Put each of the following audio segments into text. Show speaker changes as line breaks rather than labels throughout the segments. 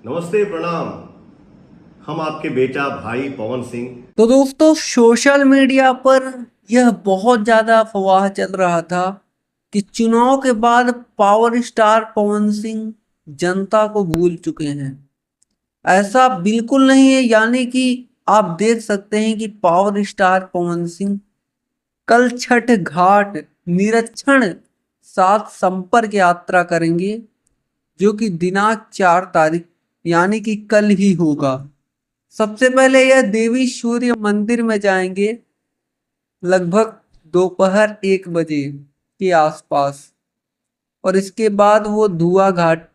नमस्ते, प्रणाम। हम आपके बेटा भाई पवन सिंह।
तो दोस्तों, सोशल मीडिया पर यह बहुत ज्यादा अफवाह चल रहा था कि चुनाव के बाद पावर स्टार पवन सिंह जनता को भूल चुके हैं। ऐसा बिल्कुल नहीं है। यानी कि आप देख सकते हैं कि पावर स्टार पवन सिंह कल छठ घाट निरीक्षण साथ संपर्क यात्रा करेंगे, जो कि दिनांक 4 तारीख यानी कि कल ही होगा। सबसे पहले यह देवी सूर्य मंदिर में जाएंगे लगभग दोपहर 1 बजे के आसपास। और इसके बाद वो धुआ घाट,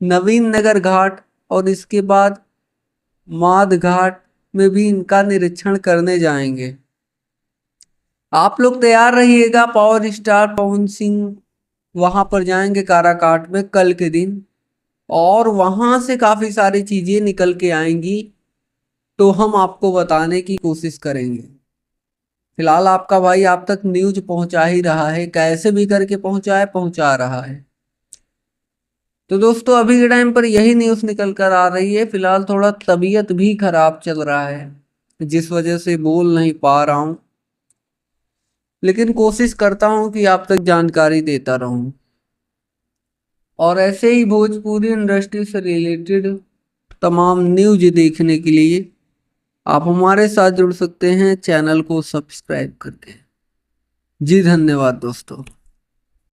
नवीन नगर घाट और इसके बाद माद घाट में भी इनका निरीक्षण करने जाएंगे। आप लोग तैयार रहिएगा। पावर स्टार पवन सिंह वहां पर जाएंगे काराकाट में कल के दिन, और वहां से काफी सारी चीजें निकल के आएंगी, तो हम आपको बताने की कोशिश करेंगे। फिलहाल आपका भाई आप तक न्यूज पहुंचा ही रहा है, कैसे भी करके पहुंचा रहा है। तो दोस्तों, अभी के टाइम पर यही न्यूज निकल कर आ रही है। फिलहाल थोड़ा तबीयत भी खराब चल रहा है, जिस वजह से बोल नहीं पा रहा हूं, लेकिन कोशिश करता हूं कि आप तक जानकारी देता रहूं। और ऐसे ही भोजपुरी इंडस्ट्री से रिलेटेड तमाम न्यूज देखने के लिए आप हमारे साथ जुड़ सकते हैं चैनल को सब्सक्राइब करके। जी धन्यवाद दोस्तों।